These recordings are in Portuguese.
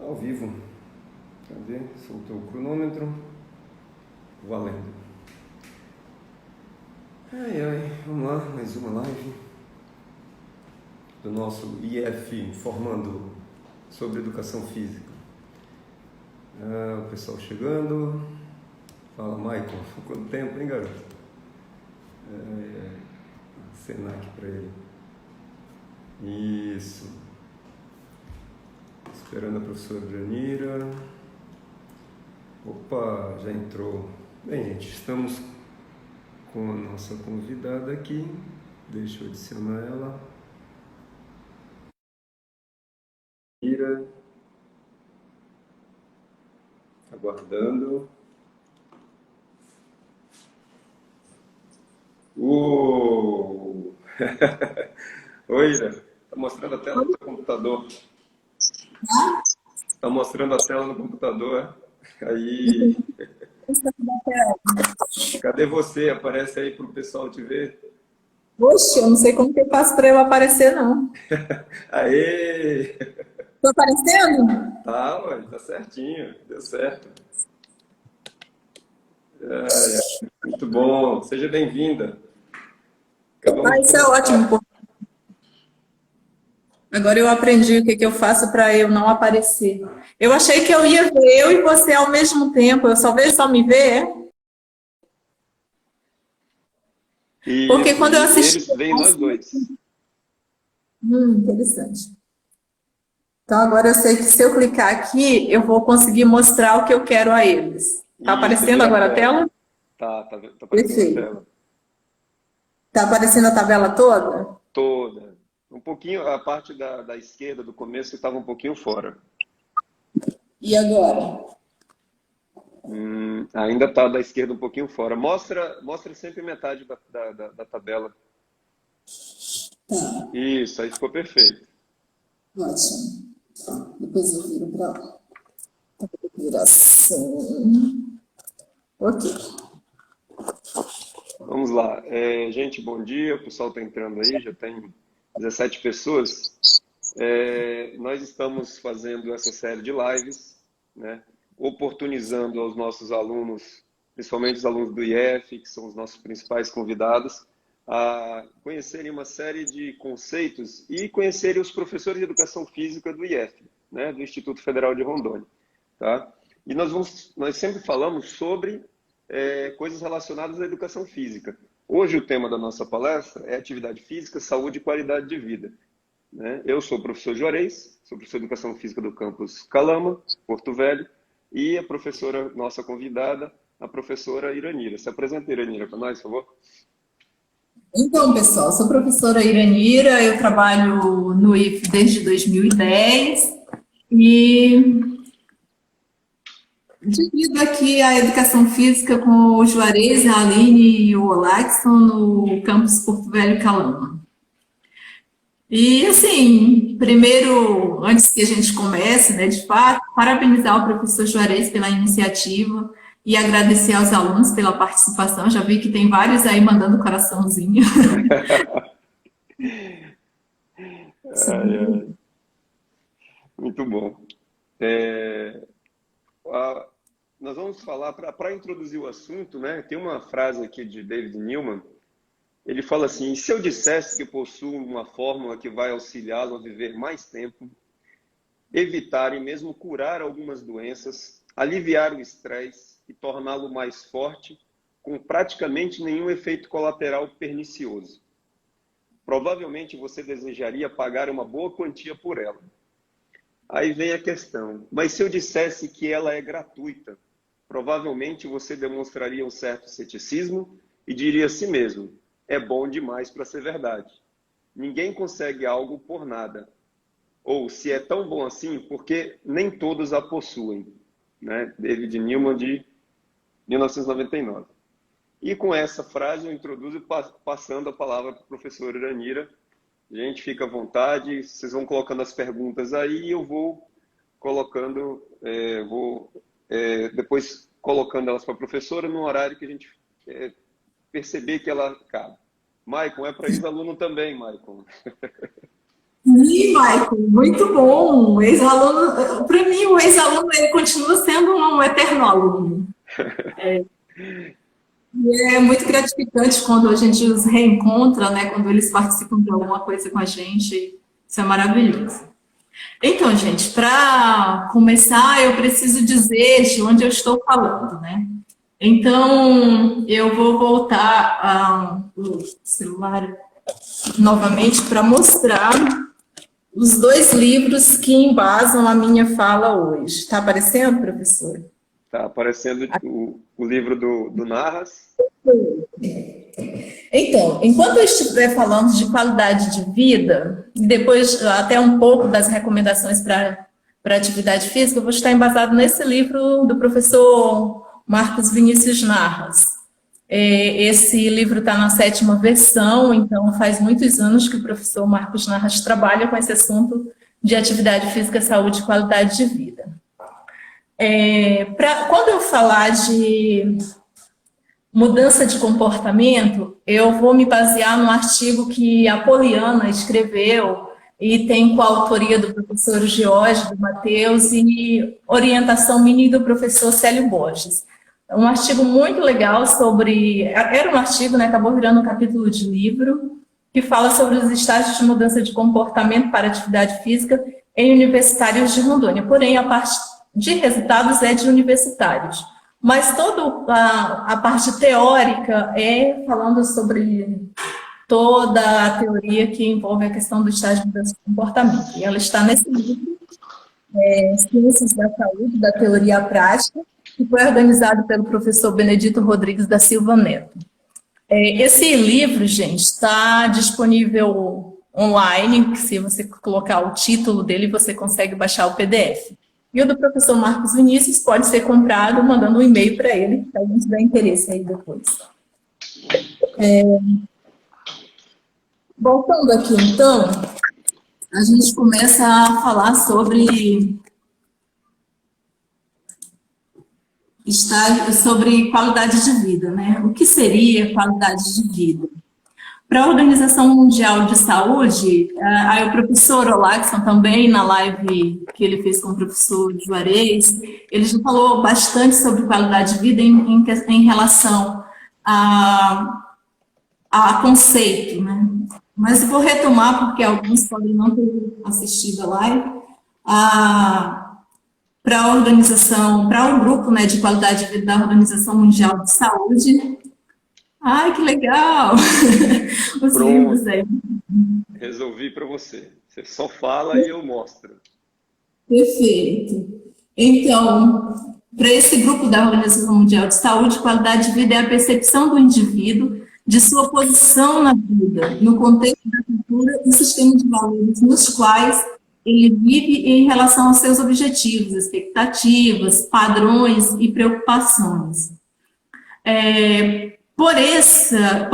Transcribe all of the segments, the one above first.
Ao vivo. Cadê? Soltou o cronômetro. Valendo. Ai, ai, vamos lá, mais uma live do nosso IF formando sobre educação física. O pessoal chegando. Fala, Michael, quanto tempo, hein, garoto? Senac para ele. Isso. Esperando a professora Janira. Opa, já entrou. Bem, gente, estamos com a nossa convidada aqui. Deixa eu adicionar ela. Janira. Aguardando. Oi, Ira. Tá mostrando a tela do computador. Tá mostrando a tela no computador. Aí. Cadê você? Aparece aí pro pessoal te ver. Oxe, eu não sei como que eu faço para eu aparecer, não. Aê! Tô aparecendo? Tá, ué, tá certinho. Deu certo. Muito bom. Seja bem-vinda. Acabamos Ah, de isso é começar. ótimo, pô. Agora eu aprendi o que que eu faço para eu não aparecer. Eu achei que eu ia ver eu e você ao mesmo tempo. Eu só vejo só me ver. Porque Isso, quando eu e assisti. eles veem nós dois. Interessante. Então agora eu sei que se eu clicar aqui, eu vou conseguir mostrar o que eu quero a eles. Tá Isso, aparecendo ver a agora a tela. tela? Tá aparecendo a Perfeito. tela. Tá aparecendo a tabela toda? Toda. Um pouquinho, a parte da esquerda do começo estava um pouquinho fora. E agora? Ainda está da esquerda um pouquinho fora. Mostra sempre metade da tabela. Tá, Isso, aí ficou perfeito. ótimo. Depois eu viro para lá. Vira assim. Ok. Vamos lá. Gente, bom dia. O pessoal está entrando aí, já tem 17 pessoas. Nós estamos fazendo essa série de lives, né, oportunizando aos nossos alunos, principalmente os alunos do IF, que são os nossos principais convidados, a conhecerem uma série de conceitos e conhecerem os professores de educação física do IF, né, do Instituto Federal de Rondônia. Tá? E nós sempre falamos sobre coisas relacionadas à educação física. Hoje o tema da nossa palestra é atividade física, saúde e qualidade de vida. Né? Eu sou o professor Juarez, sou professor de Educação Física do campus Calama, Porto Velho, e a professora, nossa convidada, a professora Iranira. Se apresenta, Iranira, para nós, por favor. Então, pessoal, sou professora Iranira, eu trabalho no IF desde 2010 e divido aqui a educação física com o Juarez, a Aline e o Olaxon no campus Porto Velho Calama. E, assim, primeiro, antes que a gente comece, né, de fato, parabenizar o professor Juarez pela iniciativa e agradecer aos alunos pela participação. Já vi que tem vários aí mandando coraçãozinho. Ai, ai, muito bom. É, a- Nós vamos falar, para introduzir o assunto, né, tem uma frase aqui de David Newman. Ele fala assim: e se eu dissesse que possuo uma fórmula que vai auxiliá-lo a viver mais tempo, evitar e mesmo curar algumas doenças, aliviar o estresse e torná-lo mais forte, com praticamente nenhum efeito colateral pernicioso? Provavelmente você desejaria pagar uma boa quantia por ela. Aí vem a questão: mas se eu dissesse que ela é gratuita, provavelmente você demonstraria um certo ceticismo e diria a si mesmo: é bom demais para ser verdade. Ninguém consegue algo por nada. Ou, se é tão bom assim, porque nem todos a possuem. Né? David Newman, de 1999. E com essa frase eu introduzo passando a palavra para a professora Iranira. Gente, fica à vontade, vocês vão colocando as perguntas aí e eu vou colocando, depois colocando elas para a professora no horário que a gente perceber que ela cabe. Maicon, é para ex-aluno também, Maicon. Ih, Michael, muito bom. Ex-aluno, para mim, o ex-aluno ele continua sendo um eterno aluno. E é muito gratificante quando a gente os reencontra, né? Quando eles participam de alguma coisa com a gente. Isso é maravilhoso. Então, gente, para começar, eu preciso dizer de onde eu estou falando, né? Então, eu vou voltar ao celular novamente para mostrar os dois livros que embasam a minha fala hoje. Está aparecendo, professor? Está aparecendo o livro do Narras. Então, enquanto eu estiver falando de qualidade de vida, e depois até um pouco das recomendações para atividade física, eu vou estar embasado nesse livro do professor Marcos Vinícius Narras. Esse livro está na 7ª versão, então faz muitos anos que o professor Marcos Narras trabalha com esse assunto de atividade física, saúde e qualidade de vida. Quando eu falar de mudança de comportamento, eu vou me basear no artigo que a Poliana escreveu e tem coautoria do professor George, do Matheus, e orientação minha do professor Célio Borges. É um artigo muito legal sobre... Era um artigo, né, acabou virando um capítulo de livro, que fala sobre os estágios de mudança de comportamento para atividade física em universitários de Rondônia. Porém, a parte de resultados é de universitários. Mas toda a parte teórica é falando sobre toda a teoria que envolve a questão do estágio de mudança de comportamento. E ela está nesse livro, Ciências da Saúde, da Teoria à Prática, que foi organizado pelo professor Benedito Rodrigues da Silva Neto. Esse livro, gente, está disponível online, que se você colocar o título dele, você consegue baixar o PDF. E o do professor Marcos Vinícius pode ser comprado mandando um e-mail para ele, se alguém tiver interesse aí depois. Voltando aqui, então, a gente começa a falar sobre qualidade de vida, né? O que seria qualidade de vida? Para a Organização Mundial de Saúde, aí o professor Olaxon também, na live que ele fez com o professor Juarez, ele já falou bastante sobre qualidade de vida em relação a conceito, né? Mas eu vou retomar, porque alguns podem não ter assistido a live, para o grupo, né, de qualidade de vida da Organização Mundial de Saúde. Ai, que legal! Os Pronto. livros aí. Resolvi para você. Você só fala e eu mostro. Perfeito. Então, para esse grupo da Organização Mundial de Saúde, qualidade de vida é a percepção do indivíduo de sua posição na vida, no contexto da cultura e sistema de valores nos quais ele vive em relação aos seus objetivos, expectativas, padrões e preocupações. Por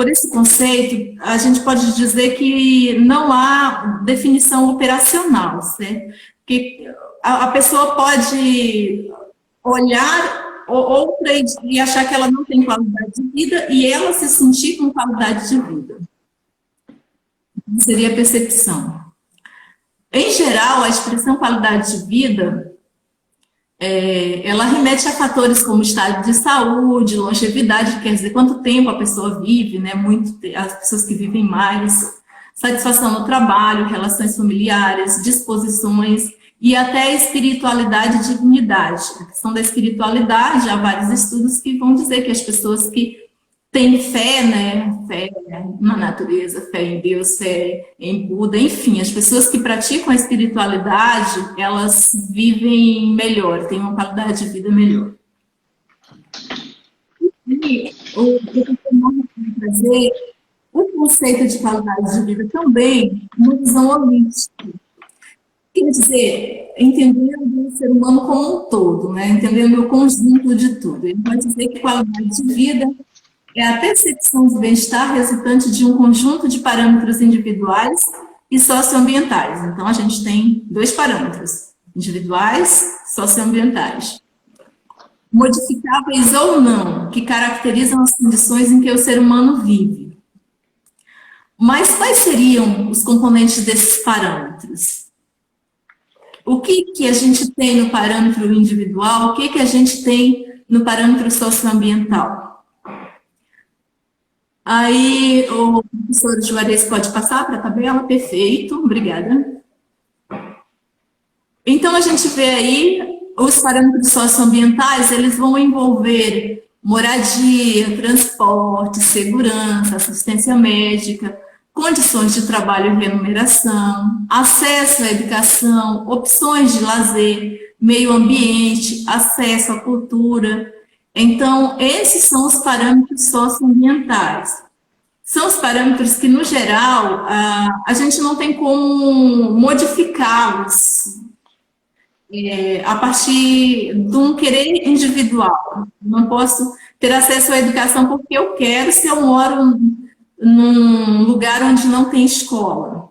esse conceito, a gente pode dizer que não há definição operacional, certo? Que a pessoa pode olhar outra e achar que ela não tem qualidade de vida e ela se sentir com qualidade de vida. Seria a percepção. Em geral, a expressão qualidade de vida, ela remete a fatores como estado de saúde, longevidade, quer dizer, quanto tempo a pessoa vive, né? As pessoas que vivem mais, satisfação no trabalho, relações familiares, disposições e até espiritualidade e dignidade. A questão da espiritualidade, há vários estudos que vão dizer que as pessoas que têm fé, né? Fé na natureza, fé em Deus, fé em Buda, enfim, as pessoas que praticam a espiritualidade, elas vivem melhor, têm uma qualidade de vida melhor. E o que eu vou trazer o conceito de qualidade de vida também, uma visão holística. Quer dizer, entendendo o ser humano como um todo, né? Entendendo o conjunto de tudo. Ele vai dizer que qualidade de vida é a percepção de bem-estar resultante de um conjunto de parâmetros individuais e socioambientais. Então, a gente tem dois parâmetros, individuais, socioambientais. Modificáveis ou não, que caracterizam as condições em que o ser humano vive. Mas quais seriam os componentes desses parâmetros? O que a gente tem no parâmetro individual, o que a gente tem no parâmetro socioambiental. Aí, o professor Juarez pode passar para a tabela? Perfeito, obrigada. Então, a gente vê aí, os parâmetros socioambientais, eles vão envolver moradia, transporte, segurança, assistência médica, condições de trabalho e remuneração, acesso à educação, opções de lazer, meio ambiente, acesso à cultura. Então, esses são os parâmetros socioambientais. São os parâmetros que, no geral, a gente não tem como modificá-los a partir de um querer individual. Não posso ter acesso à educação porque eu quero, se eu moro num lugar onde não tem escola,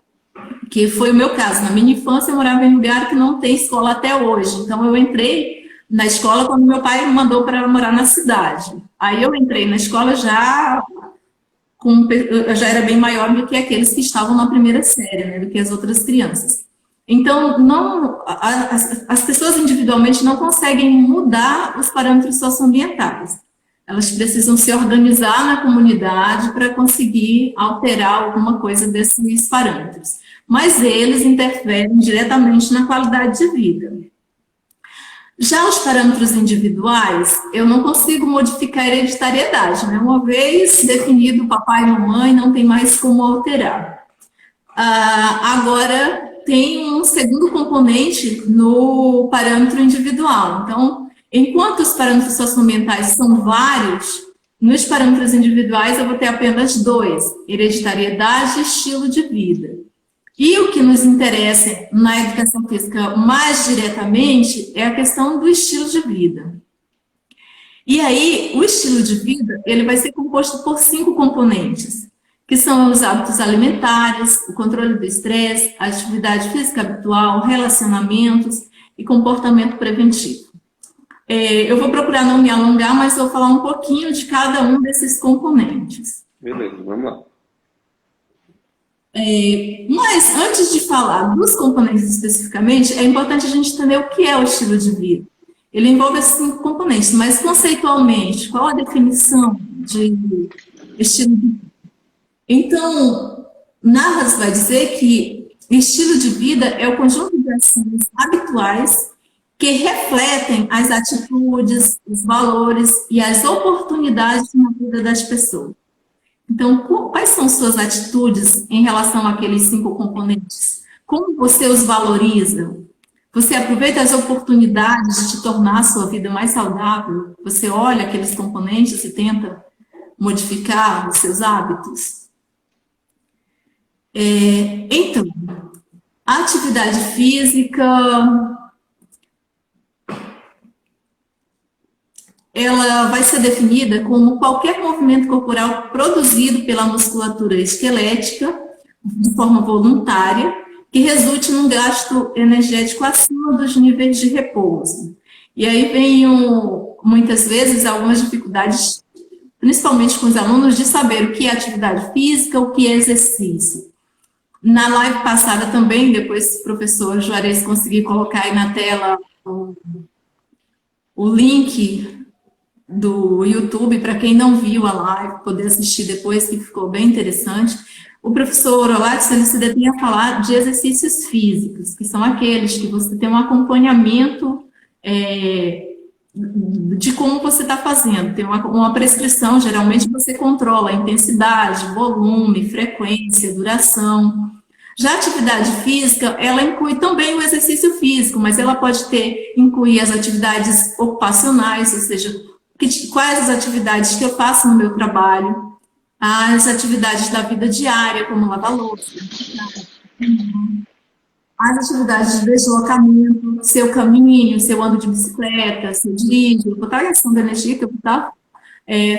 que foi o meu caso. Na minha infância, eu morava em um lugar que não tem escola até hoje. Então, eu entrei na escola quando meu pai me mandou para morar na cidade. Aí, eu entrei na escola eu já era bem maior do que aqueles que estavam na primeira série, né, do que as outras crianças. Então, as pessoas individualmente não conseguem mudar os parâmetros socioambientais. Elas precisam se organizar na comunidade para conseguir alterar alguma coisa desses parâmetros. Mas eles interferem diretamente na qualidade de vida. Já os parâmetros individuais, eu não consigo modificar a hereditariedade, né? Uma vez definido papai e mamãe, não tem mais como alterar. Agora, tem um segundo componente no parâmetro individual. Então, enquanto os parâmetros socioambientais são vários, nos parâmetros individuais eu vou ter apenas 2, hereditariedade e estilo de vida. E o que nos interessa na educação física mais diretamente é a questão do estilo de vida. E aí, o estilo de vida, ele vai ser composto por 5 componentes, que são os hábitos alimentares, o controle do estresse, a atividade física habitual, relacionamentos e comportamento preventivo. Eu vou procurar não me alongar, mas vou falar um pouquinho de cada um desses componentes. Beleza, vamos lá. Mas, antes de falar dos componentes especificamente, é importante a gente entender o que é o estilo de vida. Ele envolve esses 5 componentes, mas conceitualmente, qual a definição de estilo de vida? Então, Narras vai dizer que estilo de vida é o conjunto de ações habituais que refletem as atitudes, os valores e as oportunidades na vida das pessoas. Então, quais são suas atitudes em relação àqueles 5 componentes? Como você os valoriza? Você aproveita as oportunidades de tornar a sua vida mais saudável? Você olha aqueles componentes e tenta modificar os seus hábitos? Então, a atividade física, ela vai ser definida como qualquer movimento corporal produzido pela musculatura esquelética, de forma voluntária, que resulte num gasto energético acima dos níveis de repouso. E aí vem, muitas vezes, algumas dificuldades, principalmente com os alunos, de saber o que é atividade física, o que é exercício. Na live passada também, depois o professor Juarez conseguir colocar aí na tela o link do YouTube, para quem não viu a live, poder assistir depois, que ficou bem interessante. O professor Olates, ele se detém a falar de exercícios físicos, que são aqueles que você tem um acompanhamento de como você está fazendo. Tem uma prescrição, geralmente você controla a intensidade, volume, frequência, duração. Já a atividade física, ela inclui também o exercício físico, mas ela pode incluir as atividades ocupacionais, ou seja, quais as atividades que eu faço no meu trabalho, as atividades da vida diária, como lavar louça, as atividades de deslocamento, seu caminho, se eu ando de bicicleta, se eu dirijo, botar a ação da energia que eu estou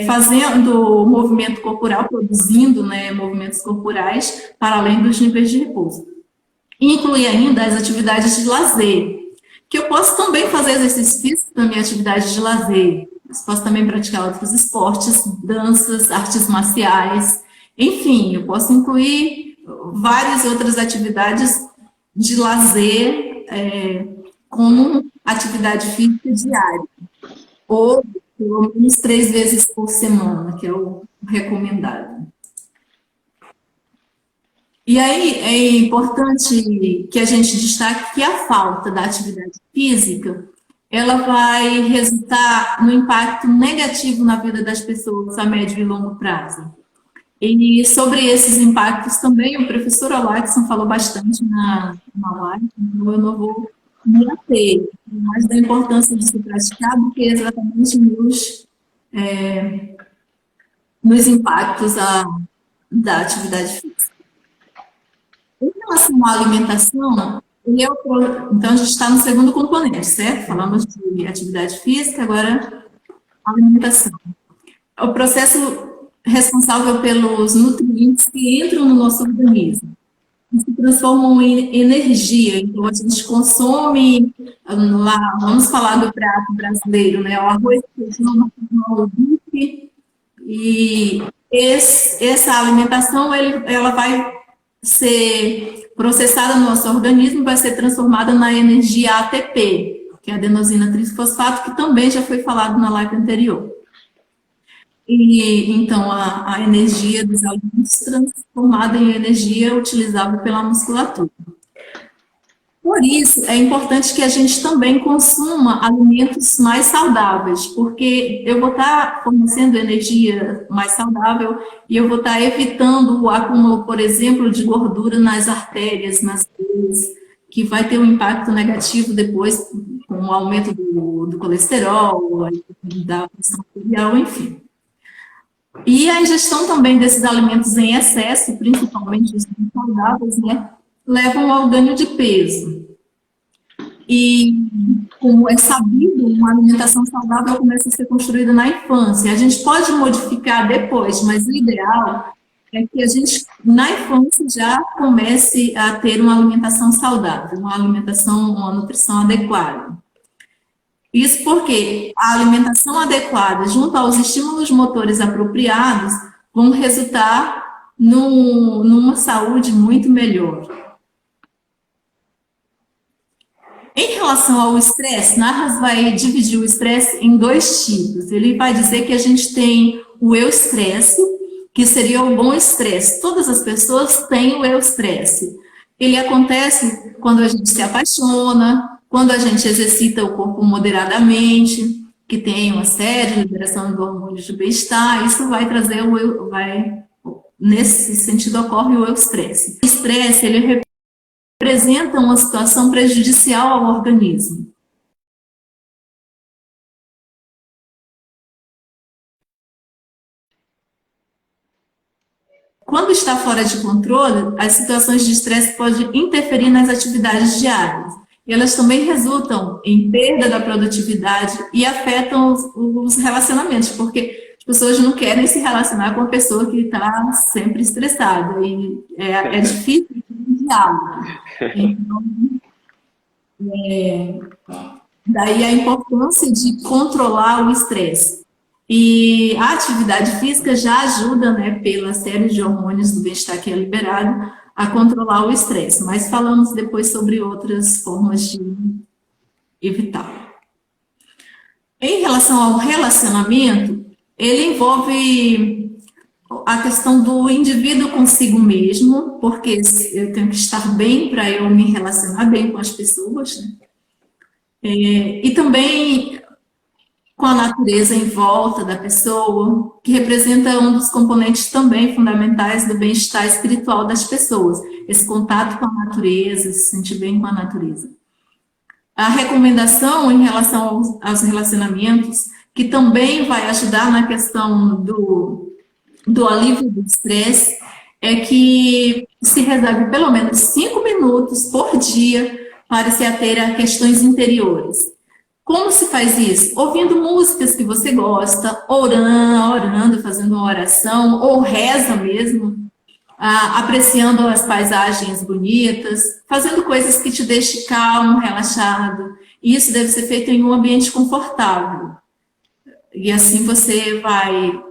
fazendo movimento corporal, produzindo, né, movimentos corporais para além dos níveis de repouso. E inclui ainda as atividades de lazer, que eu posso também fazer exercício físico na minha atividade de lazer. Eu posso também praticar outros esportes, danças, artes marciais, enfim, eu posso incluir várias outras atividades de lazer como atividade física diária, ou pelo menos 3 vezes por semana, que é o recomendado. E aí é importante que a gente destaque que a falta da atividade física, ela vai resultar no impacto negativo na vida das pessoas a médio e longo prazo. E sobre esses impactos também, o professor Olackson falou bastante na live, então eu não vou me ater, mas da importância de se praticar, porque exatamente nos impactos da atividade física. Em relação à alimentação, então a gente está no segundo componente, certo? Falamos de atividade física, agora alimentação. O processo responsável pelos nutrientes que entram no nosso organismo e se transformam em energia. Então, a gente consome, lá, vamos falar do prato brasileiro, né? O arroz, feijão, o bife, e essa alimentação, ela vai ser processada no nosso organismo e vai ser transformada na energia ATP, que é a adenosina trifosfato, que também já foi falado na live anterior. E então a energia dos alimentos transformada em energia utilizável pela musculatura. Por isso, é importante que a gente também consuma alimentos mais saudáveis, porque eu vou estar fornecendo energia mais saudável e eu vou estar evitando o acúmulo, por exemplo, de gordura nas artérias, nas veias, que vai ter um impacto negativo depois com o aumento do colesterol, da pressão arterial, enfim. E a ingestão também desses alimentos em excesso, principalmente os saudáveis, né, levam ao ganho de peso. E, como é sabido, uma alimentação saudável começa a ser construída na infância. A gente pode modificar depois, mas o ideal é que a gente, na infância, já comece a ter uma alimentação saudável, uma nutrição adequada. Isso porque a alimentação adequada, junto aos estímulos motores apropriados, vão resultar numa saúde muito melhor. Em relação ao estresse, Narras vai dividir o estresse em 2 tipos. Ele vai dizer que a gente tem o eustresse, que seria o bom estresse. Todas as pessoas têm o eustresse. Ele acontece quando a gente se apaixona, quando a gente exercita o corpo moderadamente, que tem uma série de liberação do hormônio de bem-estar. Isso vai trazer nesse sentido ocorre o eustresse. O estresse, ele representa uma situação prejudicial ao organismo. Quando está fora de controle, as situações de estresse podem interferir nas atividades diárias. E elas também resultam em perda da produtividade e afetam os relacionamentos, porque as pessoas não querem se relacionar com a pessoa que está sempre estressada. E é difícil de diálogo. Então, daí a importância de controlar o estresse. E a atividade física já ajuda, né, pela série de hormônios do bem-estar que é liberado, a controlar o estresse. Mas falamos depois sobre outras formas de evitar. Em relação ao relacionamento, ele envolve a questão do indivíduo consigo mesmo, porque eu tenho que estar bem para eu me relacionar bem com as pessoas, né? E também com a natureza em volta da pessoa, que representa um dos componentes também fundamentais do bem-estar espiritual das pessoas, esse contato com a natureza, se sentir bem com a natureza. A recomendação em relação aos relacionamentos, que também vai ajudar na questão do alívio do estresse, é que se reserve pelo menos 5 minutos por dia para se ater a questões interiores. Como se faz isso? Ouvindo músicas que você gosta, orando, fazendo uma oração, ou reza mesmo, apreciando as paisagens bonitas, fazendo coisas que te deixem calmo, relaxado. E isso deve ser feito em um ambiente confortável. E assim você vai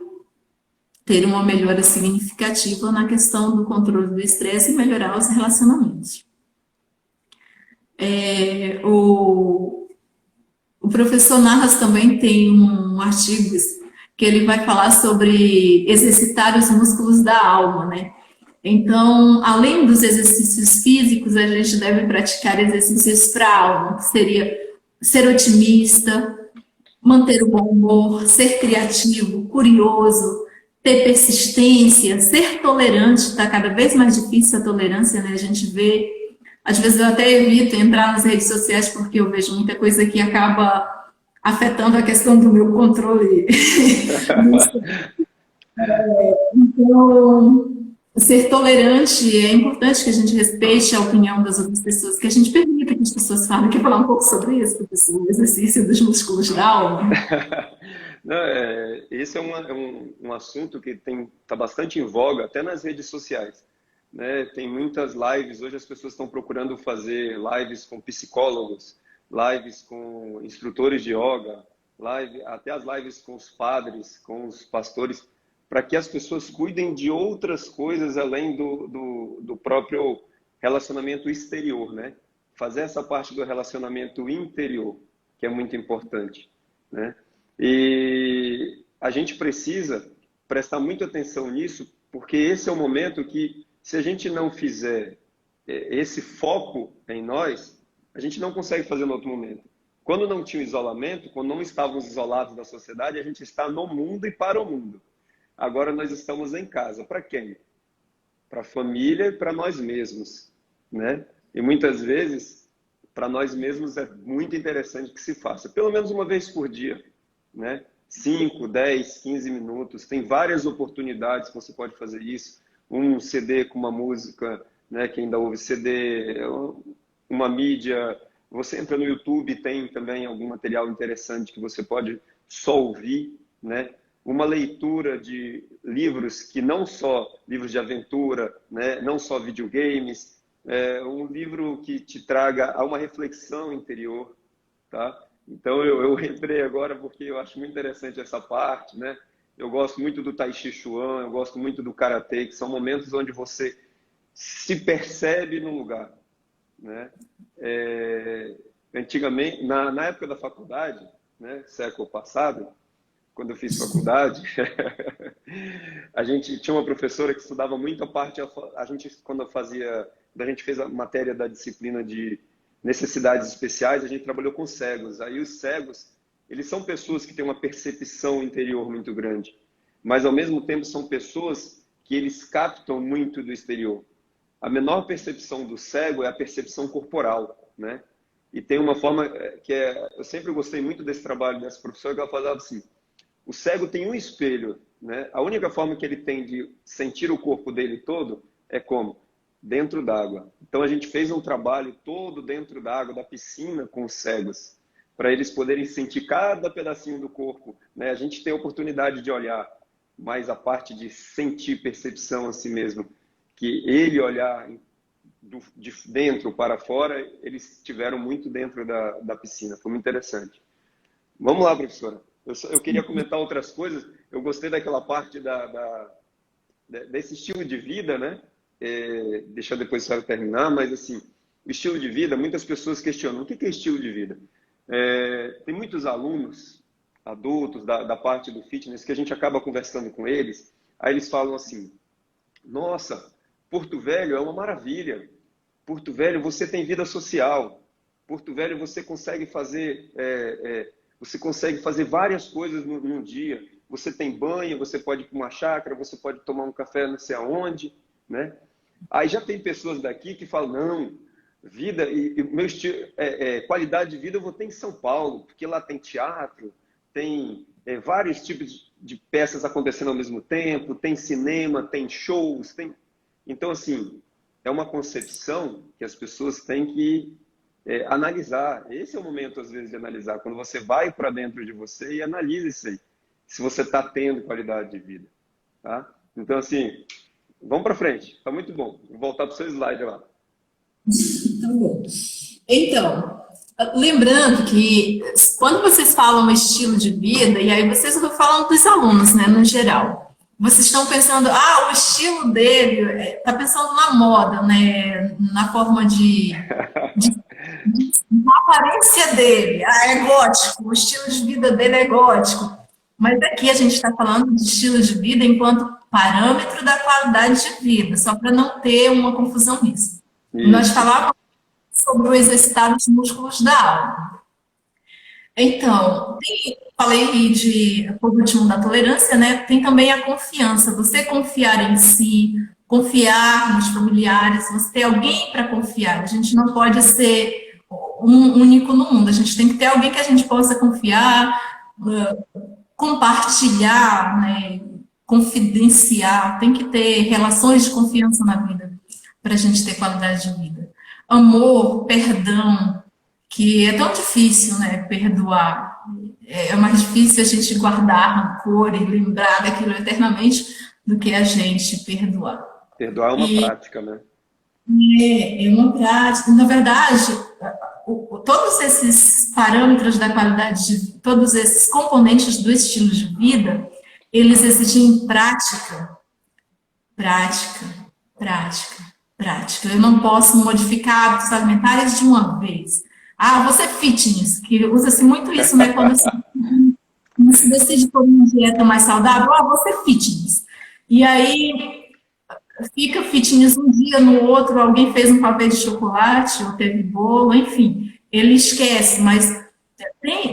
ter uma melhora significativa na questão do controle do estresse e melhorar os relacionamentos. O professor Narras também tem um artigo que ele vai falar sobre exercitar os músculos da alma, né? Então, além dos exercícios físicos, a gente deve praticar exercícios para a alma, que seria ser otimista, manter o bom humor, ser criativo, curioso, ter persistência, ser tolerante. Está cada vez mais difícil a tolerância, né? A gente vê, às vezes eu até evito entrar nas redes sociais porque eu vejo muita coisa que acaba afetando a questão do meu controle. Então, ser tolerante é importante que a gente respeite a opinião das outras pessoas, que a gente permita que as pessoas falem. Quer falar um pouco sobre isso, professor? O exercício dos músculos da alma? Não, esse é um assunto que está bastante em voga, até nas redes sociais, né? Tem muitas lives, hoje as pessoas estão procurando fazer lives com psicólogos, lives com instrutores de yoga, até as lives com os padres, com os pastores, para que as pessoas cuidem de outras coisas além do próprio relacionamento exterior, né? Fazer essa parte do relacionamento interior, que é muito importante, né? E a gente precisa prestar muita atenção nisso, porque esse é o momento que, se a gente não fizer esse foco em nós, a gente não consegue fazer no outro momento. Quando não tinha isolamento, quando não estávamos isolados da sociedade, a gente está no mundo e para o mundo. Agora nós estamos em casa. Para quem? Para a família e para nós mesmos, né? E muitas vezes, para nós mesmos é muito interessante que se faça, pelo menos uma vez por dia, né? 5, 10, 15 minutos. Tem várias oportunidades que você pode fazer isso. Um CD com uma música, né? Quem ainda ouve CD, uma mídia. Você entra no YouTube, tem também algum material interessante que você pode só ouvir, né? Uma leitura de livros que não só livros de aventura, né? Não só videogames, um livro que te traga a uma reflexão interior, tá? Então eu entrei agora porque eu acho muito interessante essa parte, né? Eu gosto muito do Tai Chi Chuan, eu gosto muito do Karatê, que são momentos onde você se percebe num lugar, né? Antigamente, na época da faculdade, né? Século passado, quando eu fiz faculdade, a gente tinha uma professora que estudava muito a parte, a gente quando a gente fez a matéria da disciplina de necessidades especiais, a gente trabalhou com cegos. Aí os cegos, eles são pessoas que têm uma percepção interior muito grande, mas ao mesmo tempo são pessoas que eles captam muito do exterior. A menor percepção do cego é a percepção corporal, né? E tem uma forma eu sempre gostei muito desse trabalho dessa professora, que ela falava assim: o cego tem um espelho, né? A única forma que ele tem de sentir o corpo dele todo é como? Dentro d'água. Então a gente fez um trabalho todo dentro d'água, da piscina, com os cegos, para eles poderem sentir cada pedacinho do corpo, né? A gente tem a oportunidade de olhar, mas a parte de sentir percepção a si mesmo, que ele olhar de dentro para fora, eles tiveram muito dentro da piscina. Foi muito interessante. Vamos lá, professora. Eu queria comentar outras coisas. Eu gostei daquela parte desse estilo de vida, né? Deixa depois a senhora terminar, mas assim, o estilo de vida, muitas pessoas questionam: o que é estilo de vida? Tem muitos alunos, adultos, da parte do fitness, que a gente acaba conversando com eles, aí eles falam assim: nossa, Porto Velho é uma maravilha. Porto Velho, você tem vida social. Porto Velho, você consegue fazer várias coisas num dia. Você tem banho, você pode ir para uma chácara, você pode tomar um café não sei aonde, né? Aí já tem pessoas daqui que falam: não, vida e meu estilo, qualidade de vida eu vou ter em São Paulo, porque lá tem teatro, tem vários tipos de peças acontecendo ao mesmo tempo, tem cinema, tem shows, tem... Então, assim, é uma concepção que as pessoas têm que analisar. Esse é o momento, às vezes, de analisar, quando você vai para dentro de você e analisa isso aí, se você está tendo qualidade de vida, tá? Então, assim, vamos para frente, tá muito bom. Vou voltar para o seu slide lá. Tá bom. Então, lembrando que quando vocês falam estilo de vida, e aí vocês estão falando dos alunos, né, no geral, vocês estão pensando: o estilo dele, está pensando na moda, né, na forma de A aparência dele, é gótico, o estilo de vida dele é gótico. Mas aqui a gente está falando de estilo de vida enquanto parâmetro da qualidade de vida, só para não ter uma confusão nisso. Nós Isso. falávamos sobre o exercitar os músculos da alma. Então, falei de, por último, da tolerância, né? Tem também a confiança. Você confiar em si, confiar nos familiares, você ter alguém para confiar. A gente não pode ser um único no mundo. A gente tem que ter alguém que a gente possa confiar, compartilhar, né? Confidenciar. Tem que ter relações de confiança na vida para a gente ter qualidade de vida. Amor, perdão, que é tão difícil, né? Perdoar. É mais difícil a gente guardar rancor e lembrar daquilo eternamente do que a gente perdoar. Perdoar é uma E prática, né? é uma prática. Na verdade, todos esses parâmetros da qualidade de vida, todos esses componentes do estilo de vida, eles exigem prática, prática, prática, prática. Eu não posso modificar hábitos alimentares de uma vez. Ah, você é fitness, que usa-se muito isso, né? Quando se decide por uma dieta mais saudável, ah, você é fitness. E aí fica fitness um dia, no outro alguém fez um pavê de chocolate, ou teve bolo, enfim. Ele esquece, mas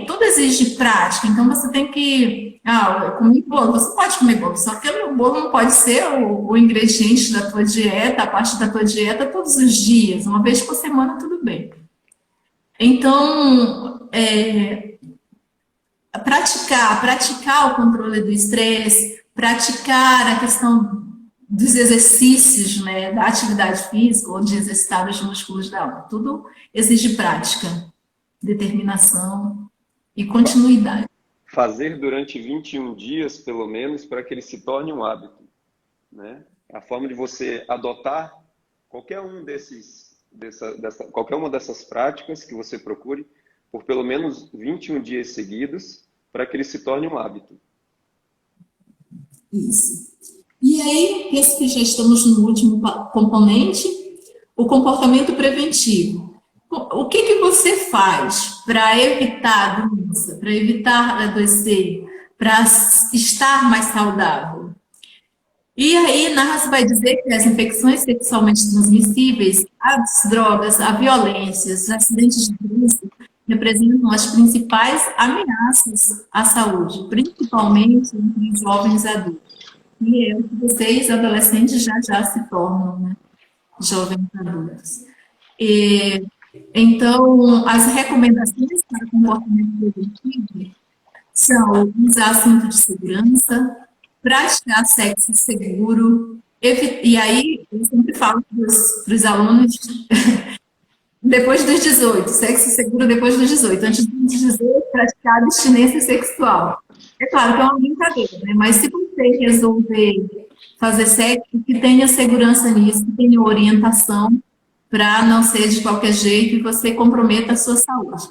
tudo exige prática, então você tem que. Ah, eu comi bolo, você pode comer bolo, só que o bolo não pode ser o ingrediente da tua dieta, a parte da tua dieta todos os dias, uma vez por semana, tudo bem. Então, praticar o controle do estresse, praticar a questão dos exercícios, né, da atividade física ou de exercitar os músculos da alma. Tudo exige prática, determinação e continuidade. Fazer durante 21 dias, pelo menos, para que ele se torne um hábito, né? A forma de você adotar qualquer qualquer uma dessas práticas que você procure por pelo menos 21 dias seguidos para que ele se torne um hábito. Isso. E aí, esse que já estamos no último componente, o comportamento preventivo. O que você faz para evitar a doença, para evitar adoecer, para estar mais saudável? E aí, Narras vai dizer que as infecções sexualmente transmissíveis, as drogas, a violência, os acidentes de trânsito representam as principais ameaças à saúde, principalmente entre os jovens adultos. E é o que vocês, adolescentes, já se tornam, né? Jovens adultos. Então, as recomendações para o comportamento preventivo são usar cinto de segurança, praticar sexo seguro, e aí eu sempre falo para os alunos depois dos 18, sexo seguro depois dos 18, antes dos 18, praticar abstinência sexual. É claro que é uma brincadeira, né? Mas se você resolver fazer sexo, que tenha segurança nisso, que tenha orientação, para não ser de qualquer jeito e você comprometa a sua saúde.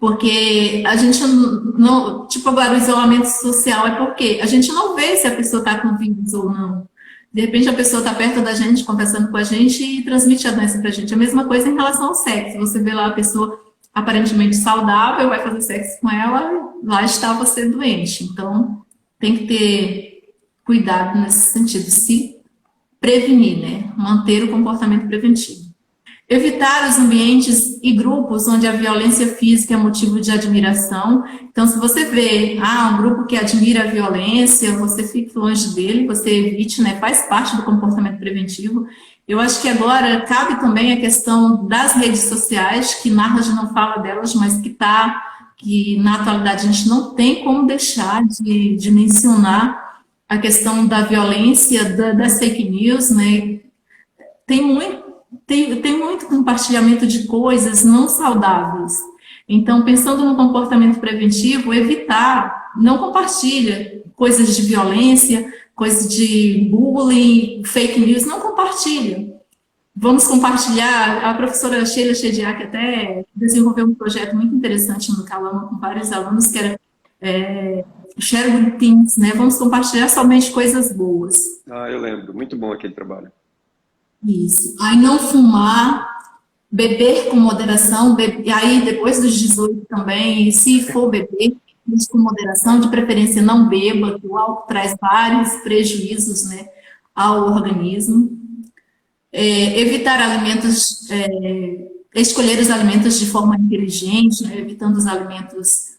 Porque a gente não, tipo agora o isolamento social é porque a gente não vê se a pessoa está com vírus ou não. De repente a pessoa está perto da gente, conversando com a gente e transmite a doença para a gente. A mesma coisa em relação ao sexo. Você vê lá a pessoa aparentemente saudável, vai fazer sexo com ela, lá está você doente. Então tem que ter cuidado nesse sentido, se prevenir, né? Manter o comportamento preventivo. Evitar os ambientes e grupos onde a violência física é motivo de admiração. Então, se você vê um grupo que admira a violência, você fique longe dele, você evite, né? Faz parte do comportamento preventivo. Eu acho que agora cabe também a questão das redes sociais, que Narras não fala delas, mas que na atualidade a gente não tem como deixar de mencionar a questão da violência, das fake news, né? Tem muito compartilhamento de coisas não saudáveis. Então, pensando no comportamento preventivo, evitar, não compartilha coisas de violência, coisas de bullying, fake news, não compartilha. Vamos compartilhar, a professora Sheila Chediak até desenvolveu um projeto muito interessante no Calama com vários alunos, que era Share Good Things, né? Vamos compartilhar somente coisas boas. Eu lembro. Muito bom aquele trabalho. Isso. Aí não fumar, beber com moderação, e aí depois dos 18 também, e se for beber, com moderação, de preferência não beba, que o álcool traz vários prejuízos, né, ao organismo. Evitar alimentos, escolher os alimentos de forma inteligente, né, evitando os alimentos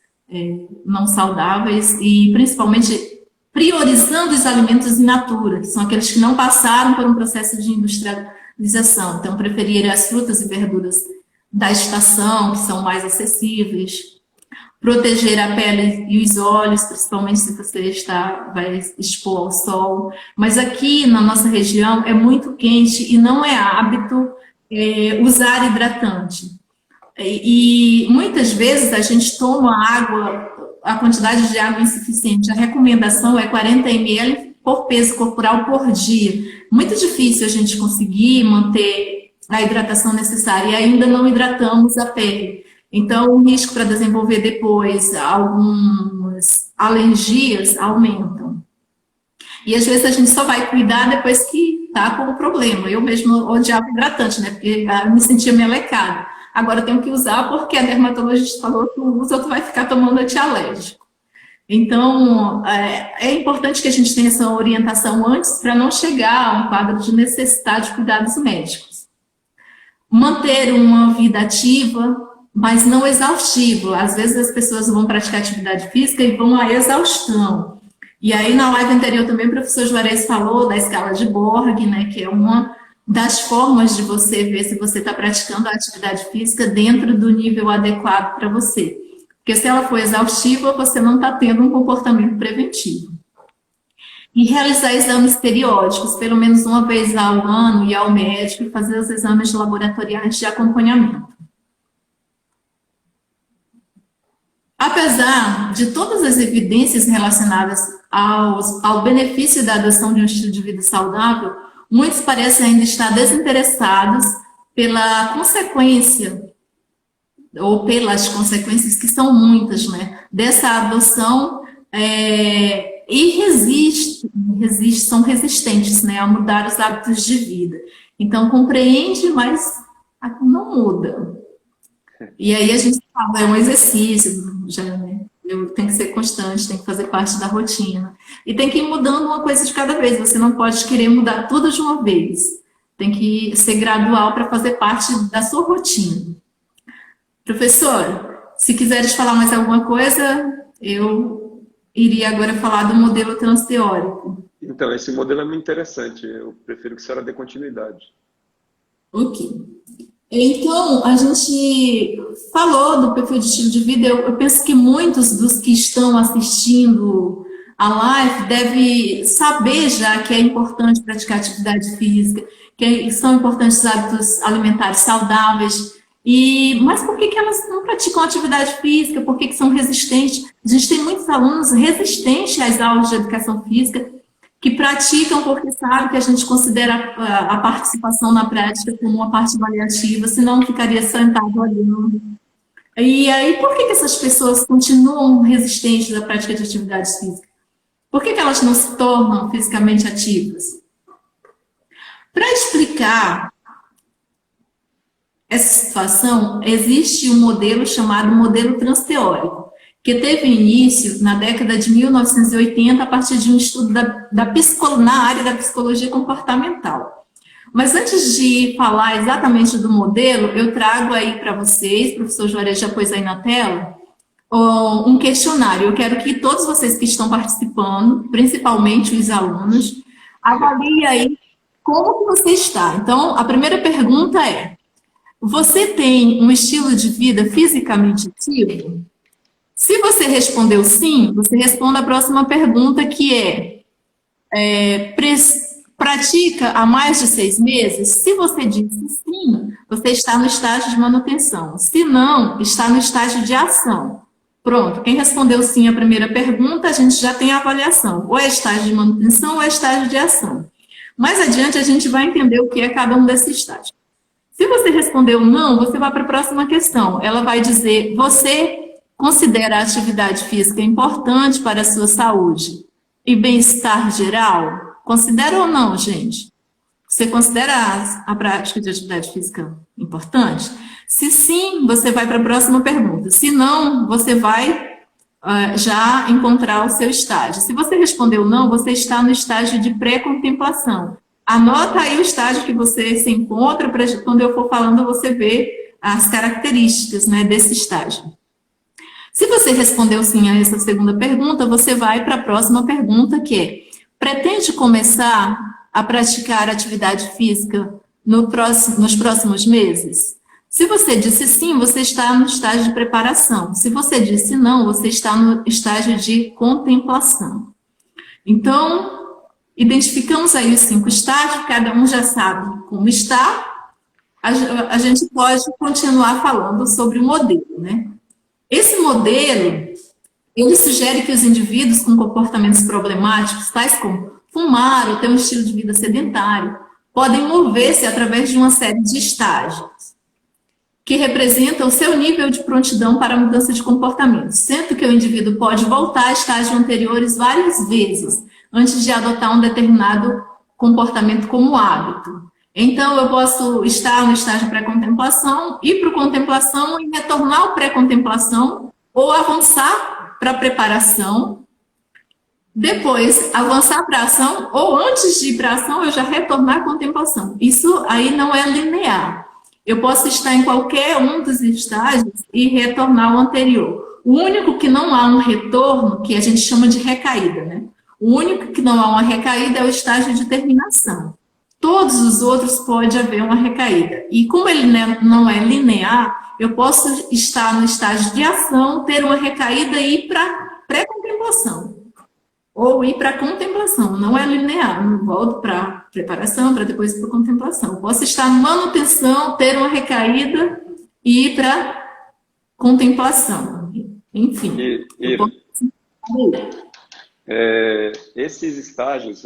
não saudáveis e principalmente priorizando os alimentos in natura, que são aqueles que não passaram por um processo de industrialização. Então, preferir as frutas e verduras da estação, que são mais acessíveis. Proteger a pele e os olhos, principalmente se você vai expor ao sol. Mas aqui na nossa região é muito quente e não é hábito usar hidratante. E muitas vezes a gente toma água, a quantidade de água insuficiente. A recomendação é 40 ml por peso corporal por dia. Muito difícil a gente conseguir manter a hidratação necessária e ainda não hidratamos a pele. Então, o risco para desenvolver depois algumas alergias aumentam. E às vezes a gente só vai cuidar depois que está com o problema. Eu mesmo odiava hidratante, né? Porque eu me sentia melecada. Agora eu tenho que usar porque a dermatologista falou que usa, tu vai ficar tomando antialérgico. Então, é importante que a gente tenha essa orientação antes para não chegar a um quadro de necessidade de cuidados médicos. Manter uma vida ativa, mas não exaustivo. Às vezes as pessoas vão praticar atividade física e vão à exaustão. E aí na live anterior também o professor Juarez falou da escala de Borg, né, que é uma das formas de você ver se você está praticando a atividade física dentro do nível adequado para você. Porque se ela for exaustiva, você não está tendo um comportamento preventivo. E realizar exames periódicos, pelo menos uma vez ao ano, ir ao médico e fazer os exames laboratoriais de acompanhamento. Apesar de todas as evidências relacionadas ao benefício da adoção de um estilo de vida saudável, muitos parecem ainda estar desinteressados pela consequência, ou pelas consequências, que são muitas, né, dessa adoção, e são resistentes, né, a mudar os hábitos de vida. Então, compreende, mas não muda. E aí a gente fala, é um exercício, já, né? Tem que ser constante, tem que fazer parte da rotina. E tem que ir mudando uma coisa de cada vez, você não pode querer mudar tudo de uma vez. Tem que ser gradual para fazer parte da sua rotina. Professor, se quiseres falar mais alguma coisa, eu iria agora falar do modelo transteórico. Então, esse modelo é muito interessante, eu prefiro que a senhora dê continuidade. Ok. Então, a gente falou do perfil de estilo de vida. Eu penso que muitos dos que estão assistindo a live devem saber já que é importante praticar atividade física, que são importantes hábitos alimentares saudáveis. Mas por que elas não praticam atividade física? Por que são resistentes? A gente tem muitos alunos resistentes às aulas de educação física, que praticam porque sabem que a gente considera a participação na prática como uma parte avaliativa, senão ficaria sentado olhando. E aí, por que essas pessoas continuam resistentes à prática de atividades físicas? Por que elas não se tornam fisicamente ativas? Para explicar essa situação, existe um modelo chamado modelo transteórico, que teve início na década de 1980 a partir de um estudo na área da psicologia comportamental. Mas antes de falar exatamente do modelo, eu trago aí para vocês, o professor Juarez já pôs aí na tela, um questionário. Eu quero que todos vocês que estão participando, principalmente os alunos, avaliem aí como que você está. Então, a primeira pergunta é: você tem um estilo de vida fisicamente ativo? Se você respondeu sim, você responde a próxima pergunta, que pratica há mais de 6 meses? Se você disse sim, você está no estágio de manutenção. Se não, está no estágio de ação. Pronto, quem respondeu sim à primeira pergunta, a gente já tem a avaliação. Ou é estágio de manutenção ou é estágio de ação. Mais adiante, a gente vai entender o que é cada um desses estágios. Se você respondeu não, você vai para a próxima questão. Ela vai dizer: você considera a atividade física importante para a sua saúde e bem-estar geral? Considera ou não, gente? Você considera a prática de atividade física Importante? Se sim, você vai para a próxima pergunta. Se não, você vai já encontrar o seu estágio. Se você respondeu não, você está no estágio de pré-contemplação. Anota aí o estágio que você se encontra, para quando eu for falando, você ver as características, né, desse estágio. Se você respondeu sim a essa segunda pergunta, você vai para a próxima pergunta, que é: pretende começar a praticar atividade física nos próximos meses? Se você disse sim, você está no estágio de preparação. Se você disse não, você está no estágio de contemplação. Então, identificamos aí os 5 estágios, cada um já sabe como está. A gente pode continuar falando sobre o modelo, né? Esse modelo, ele sugere que os indivíduos com comportamentos problemáticos, tais como fumar ou ter um estilo de vida sedentário, podem mover-se através de uma série de estágios que representam o seu nível de prontidão para a mudança de comportamento, sendo que o indivíduo pode voltar a estágios anteriores várias vezes antes de adotar um determinado comportamento como hábito. Então, eu posso estar no estágio pré-contemplação, ir para a contemplação e retornar ao pré-contemplação, ou avançar para a preparação, depois avançar para a ação, ou antes de ir para a ação, eu já retornar à contemplação. Isso aí não é linear. Eu posso estar em qualquer um dos estágios e retornar ao anterior. O único que não há um retorno, que a gente chama de recaída, né? O único que não há uma recaída é o estágio de terminação. Todos os outros pode haver uma recaída. E como ele não é linear, eu posso estar no estágio de ação, ter uma recaída e ir para pré-contemplação. Ou ir para a contemplação. Não é linear. Eu volto para a preparação, para depois para a contemplação. Eu posso estar em manutenção, ter uma recaída e ir para contemplação. Enfim. Esses estágios,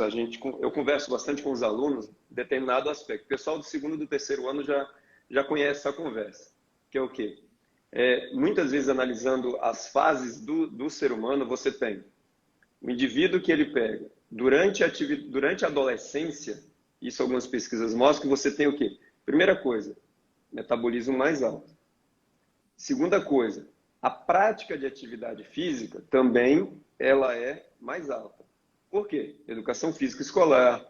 eu converso bastante com os alunos, determinado aspecto. O pessoal do segundo e do terceiro ano já conhece essa conversa, que é o quê? Muitas vezes, analisando as fases do ser humano, você tem o indivíduo que ele pega durante a adolescência, isso algumas pesquisas mostram, que você tem o quê? Primeira coisa, metabolismo mais alto. Segunda coisa, a prática de atividade física também ela é mais alta. Por quê? Educação física escolar,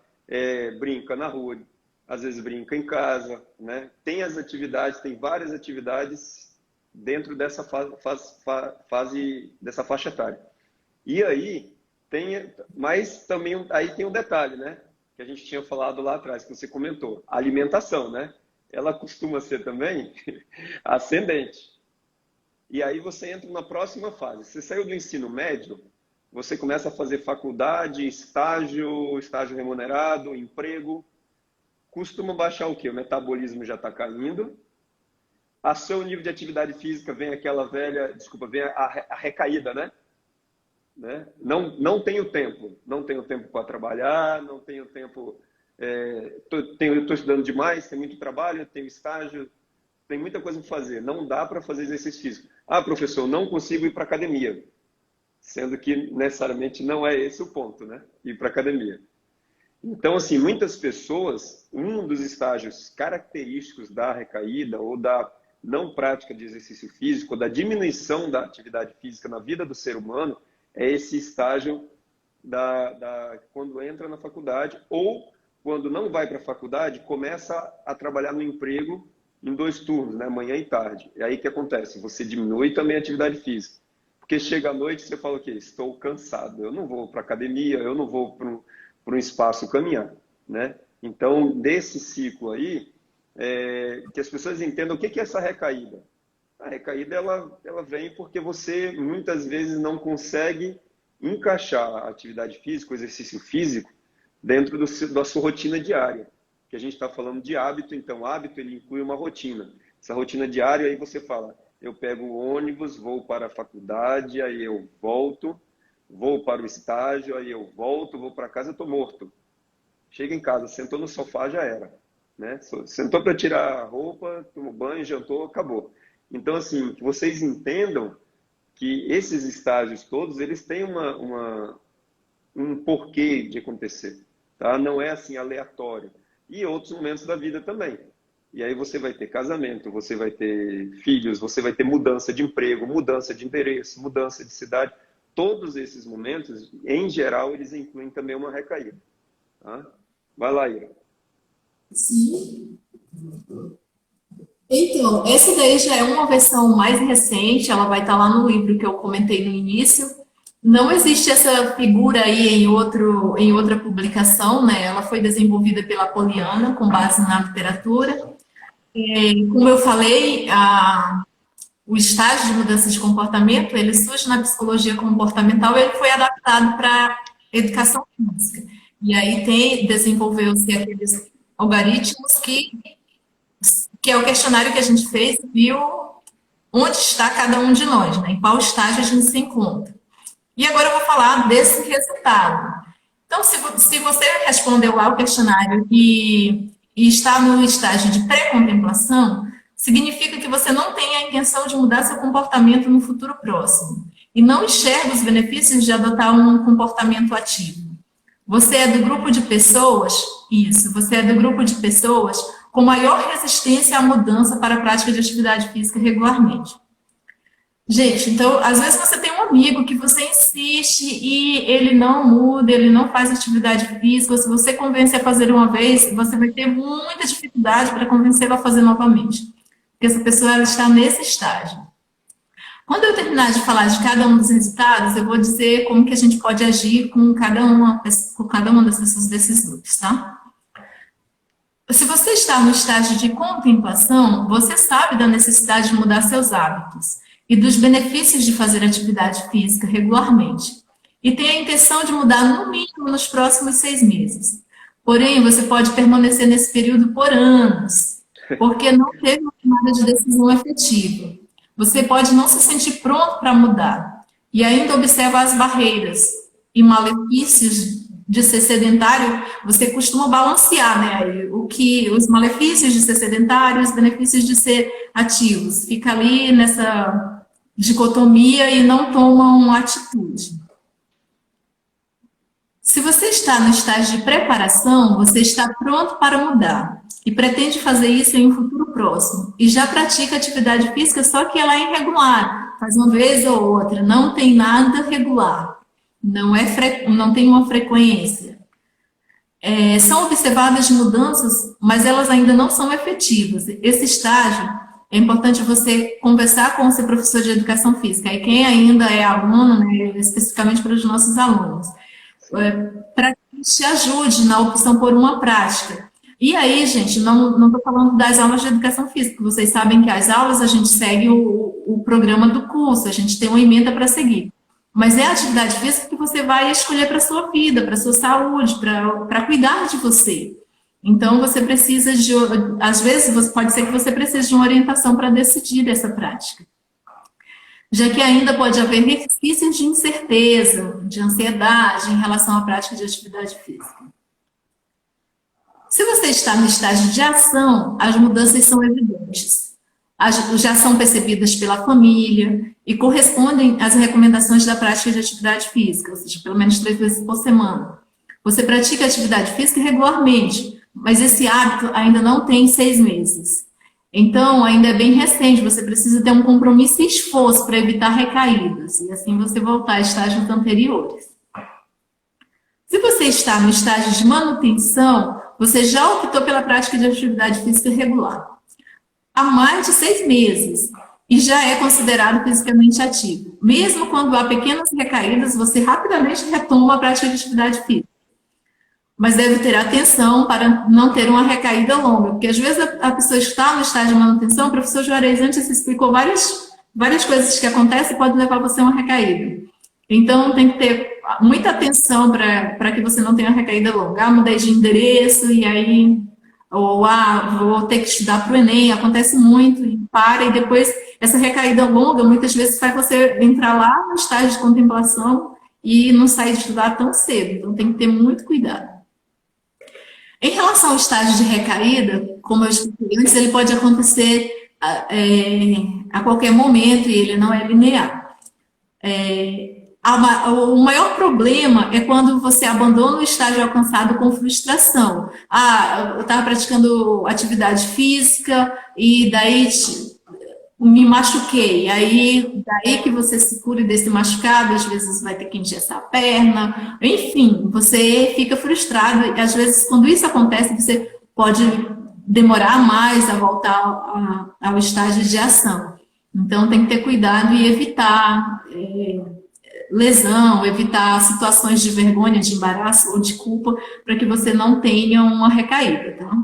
brinca na rua, às vezes brinca em casa, né? Tem as atividades, tem várias atividades dentro dessa fase dessa faixa etária. E aí, mas também aí tem um detalhe, né? Que a gente tinha falado lá atrás, que você comentou, a alimentação, né? Ela costuma ser também ascendente. E aí você entra na próxima fase. Você saiu do ensino médio, você começa a fazer faculdade, estágio remunerado, emprego. Costuma baixar o quê? O metabolismo já está caindo. A seu nível de atividade física vem vem a recaída, né? Não tenho tempo. Não tenho tempo para trabalhar, não tenho tempo... Estou estudando demais, tem muito trabalho, tenho estágio, tem muita coisa para fazer. Não dá para fazer exercício físico. Ah, professor, não consigo ir para academia. Sendo que necessariamente não é esse o ponto, né? Ir para academia. Então, assim, muitas pessoas, um dos estágios característicos da recaída ou da não prática de exercício físico, ou da diminuição da atividade física na vida do ser humano, é esse estágio quando entra na faculdade ou quando não vai para a faculdade, começa a trabalhar no emprego em 2 turnos, né? Manhã e tarde. E aí o que acontece? Você diminui também a atividade física. Porque chega à noite e você fala o quê? Estou cansado, eu não vou para a academia, eu não vou para um espaço caminhar, né? Então, desse ciclo aí, que as pessoas entendam o que é essa recaída. A recaída, ela vem porque você, muitas vezes, não consegue encaixar a atividade física, o exercício físico, dentro da sua rotina diária. Que a gente está falando de hábito, então, hábito, ele inclui uma rotina. Essa rotina diária, aí você fala, eu pego o ônibus, vou para a faculdade, aí eu volto, vou para o estágio, aí eu volto, vou para casa, eu estou morto. Chega em casa, sentou no sofá, já era. Né? Sentou para tirar a roupa, tomou banho, jantou, acabou. Então, assim, que vocês entendam que esses estágios todos, eles têm um porquê de acontecer. Tá? Não é assim aleatório. E outros momentos da vida também. E aí você vai ter casamento, você vai ter filhos, você vai ter mudança de emprego, mudança de endereço, mudança de cidade. Todos esses momentos, em geral, eles incluem também uma recaída. Tá? Vai lá, Ira. Sim. Então, essa daí já é uma versão mais recente, ela vai estar lá no livro que eu comentei no início. Não existe essa figura aí em outra publicação, né? Ela foi desenvolvida pela Poliana, com base na literatura. Como eu falei, o estágio de mudança de comportamento, ele surge na psicologia comportamental, ele foi adaptado para a educação física. E aí desenvolveu-se aqueles algoritmos que é o questionário que a gente fez, viu onde está cada um de nós, né? Em qual estágio a gente se encontra. E agora eu vou falar desse resultado. Então, se você respondeu lá o questionário e está no estágio de pré-contemplação, significa que você não tem a intenção de mudar seu comportamento no futuro próximo e não enxerga os benefícios de adotar um comportamento ativo. Você é do grupo de pessoas, você é do grupo de pessoas com maior resistência à mudança para a prática de atividade física regularmente. Gente, então, às vezes você tem um amigo que você insiste e ele não muda, ele não faz atividade física. Se você convencer a fazer uma vez, você vai ter muita dificuldade para convencê-lo a fazer novamente. Porque essa pessoa ela está nesse estágio. Quando eu terminar de falar de cada um dos resultados, eu vou dizer como que a gente pode agir com cada uma das pessoas desses grupos, tá? Se você está no estágio de contemplação, você sabe da necessidade de mudar seus hábitos e dos benefícios de fazer atividade física regularmente. E tem a intenção de mudar no mínimo nos próximos 6 meses. Porém, você pode permanecer nesse período por anos, porque não teve uma tomada de decisão efetiva. Você pode não se sentir pronto para mudar e ainda observa as barreiras e malefícios de ser sedentário. Você costuma balancear, né? Os malefícios de ser sedentário e os benefícios de ser ativos. Fica ali nessa dicotomia e não toma uma atitude. Se você está no estágio de preparação, você está pronto para mudar e pretende fazer isso em um futuro próximo e já pratica atividade física, só que ela é irregular, faz uma vez ou outra, não tem nada regular, não tem uma frequência. São observadas mudanças, mas elas ainda não são efetivas. Esse estágio, é importante você conversar com o seu professor de educação física, e quem ainda é aluno, né, especificamente para os nossos alunos, para que te ajude na opção por uma prática. E aí, gente, não estou falando das aulas de educação física, vocês sabem que as aulas a gente segue o programa do curso, a gente tem uma emenda para seguir. Mas é a atividade física que você vai escolher para a sua vida, para a sua saúde, para cuidar de você. Então, você precisa às vezes, pode ser que você precise de uma orientação para decidir essa prática. Já que ainda pode haver resquícios de incerteza, de ansiedade em relação à prática de atividade física. Se você está no estágio de ação, as mudanças são evidentes. Já são percebidas pela família e correspondem às recomendações da prática de atividade física, ou seja, pelo menos 3 vezes por semana. Você pratica atividade física regularmente, mas esse hábito ainda não tem 6 meses. Então, ainda é bem recente, você precisa ter um compromisso e esforço para evitar recaídas, e assim você voltar a estágios anteriores. Se você está no estágio de manutenção, você já optou pela prática de atividade física regular há mais de 6 meses e já é considerado fisicamente ativo. Mesmo quando há pequenas recaídas, você rapidamente retoma a prática de atividade física. Mas deve ter atenção para não ter uma recaída longa, porque às vezes a pessoa está no estágio de manutenção, o professor Juarez antes explicou várias coisas que acontecem e pode levar você a uma recaída. Então, tem que ter muita atenção para que você não tenha uma recaída longa. Mudei de endereço e aí, vou ter que estudar para o Enem, acontece muito, e depois essa recaída longa muitas vezes faz você entrar lá no estágio de contemplação e não sair de estudar tão cedo. Então, tem que ter muito cuidado. Em relação ao estágio de recaída, como eu expliquei antes, ele pode acontecer a qualquer momento e ele não é linear. o maior problema é quando você abandona o estágio alcançado com frustração. Ah, eu estava praticando atividade física e daí me machuquei. Aí, daí que você se cure desse machucado, às vezes vai ter que engessar a perna. Enfim, você fica frustrado. E às vezes, quando isso acontece, você pode demorar mais a voltar ao estágio de ação. Então, tem que ter cuidado e evitar lesão, evitar situações de vergonha, de embaraço ou de culpa, para que você não tenha uma recaída, tá?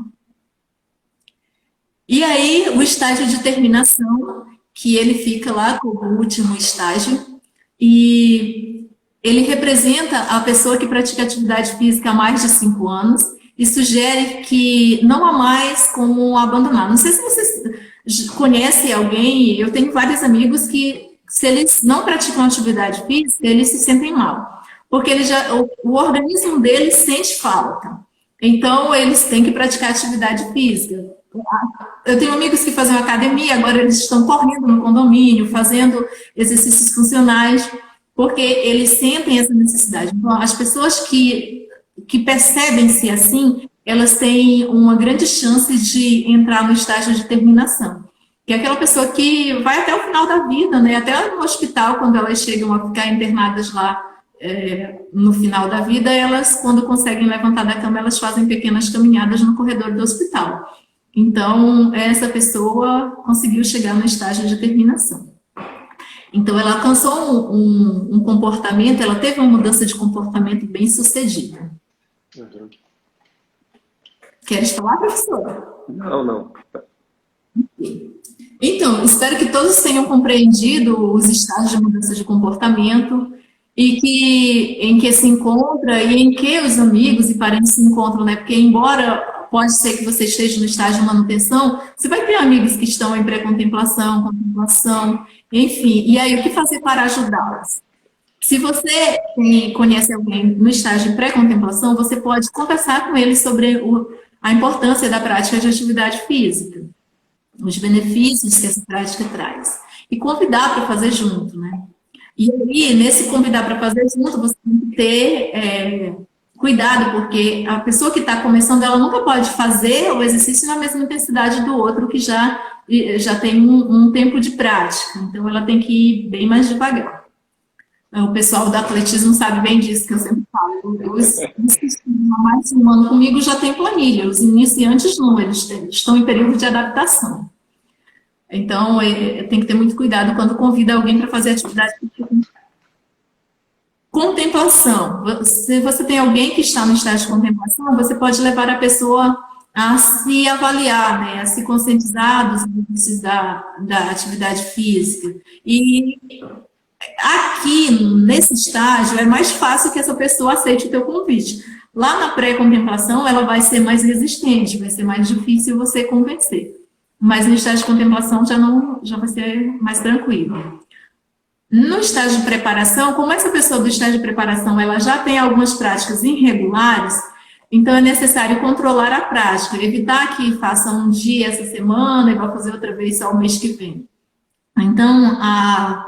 E aí, o estágio de terminação, que ele fica lá como o último estágio, e ele representa a pessoa que pratica atividade física há mais de 5 anos e sugere que não há mais como abandonar. Não sei se vocês conhecem alguém, eu tenho vários amigos que, se eles não praticam atividade física, eles se sentem mal, porque o organismo deles sente falta. Então, eles têm que praticar atividade física. Eu tenho amigos que fazem academia, agora eles estão correndo no condomínio, fazendo exercícios funcionais, porque eles sentem essa necessidade. Então, as pessoas que percebem-se assim, elas têm uma grande chance de entrar no estágio de terminação. Que é aquela pessoa que vai até o final da vida, né? Até no hospital, quando elas chegam a ficar internadas lá, no final da vida, elas, quando conseguem levantar da cama, elas fazem pequenas caminhadas no corredor do hospital. Então, essa pessoa conseguiu chegar no estágio de terminação. Então, ela alcançou um comportamento, ela teve uma mudança de comportamento bem sucedida. Uhum. Queres falar, professora? Não. Então, espero que todos tenham compreendido os estágios de mudança de comportamento e em que se encontra e em que os amigos e parentes se encontram, né? Porque embora pode ser que você esteja no estágio de manutenção, você vai ter amigos que estão em pré-contemplação, contemplação, enfim. E aí, o que fazer para ajudá-los? Se você conhece alguém no estágio de pré-contemplação, você pode conversar com ele sobre a importância da prática de atividade física, os benefícios que essa prática traz, e convidar para fazer junto, né? E aí, nesse convidar para fazer junto, você tem que ter cuidado, porque a pessoa que está começando, ela nunca pode fazer o exercício na mesma intensidade do outro que já tem um tempo de prática. Então, ela tem que ir bem mais devagar. O pessoal do atletismo sabe bem disso, que eu sempre falo. Os que estão há mais de um ano comigo já têm planilha. Os iniciantes não, eles estão em período de adaptação. Então, tem que ter muito cuidado quando convida alguém para fazer atividade. Contemplação. Se você tem alguém que está no estágio de contemplação, você pode levar a pessoa a se avaliar, né? A se conscientizar dos benefícios da atividade física. E aqui, nesse estágio, é mais fácil que essa pessoa aceite o teu convite. Lá na pré-contemplação, ela vai ser mais resistente, vai ser mais difícil você convencer. Mas no estágio de contemplação já vai ser mais tranquilo. No estágio de preparação, como essa pessoa do estágio de preparação ela já tem algumas práticas irregulares, então é necessário controlar a prática, evitar que faça um dia essa semana e vá fazer outra vez só o mês que vem. Então, a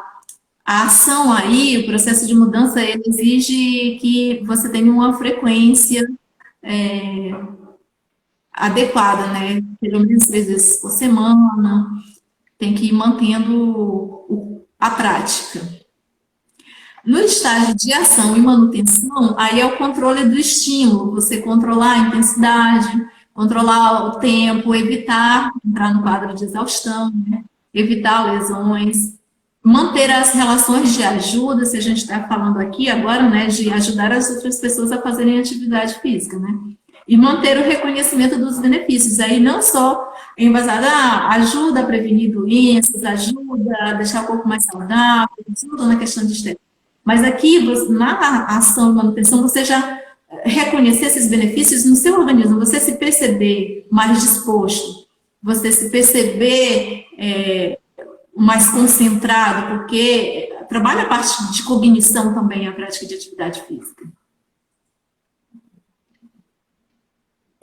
ação aí, o processo de mudança, ele exige que você tenha uma frequência adequada, né? Pelo menos 3 vezes por semana, tem que ir mantendo a prática. No estágio de ação e manutenção, aí é o controle do estímulo, você controlar a intensidade, controlar o tempo, evitar entrar no quadro de exaustão, né? Evitar lesões, manter as relações de ajuda, se a gente está falando aqui agora, né, de ajudar as outras pessoas a fazerem atividade física, né? E manter o reconhecimento dos benefícios, aí não só embasado, ajuda a prevenir doenças, ajuda a deixar o corpo mais saudável, ajuda na questão de estética. Mas aqui, na ação de manutenção, você já reconhecer esses benefícios no seu organismo, você se perceber mais disposto, você se perceber mais concentrado, porque trabalha a parte de cognição também, a prática de atividade física.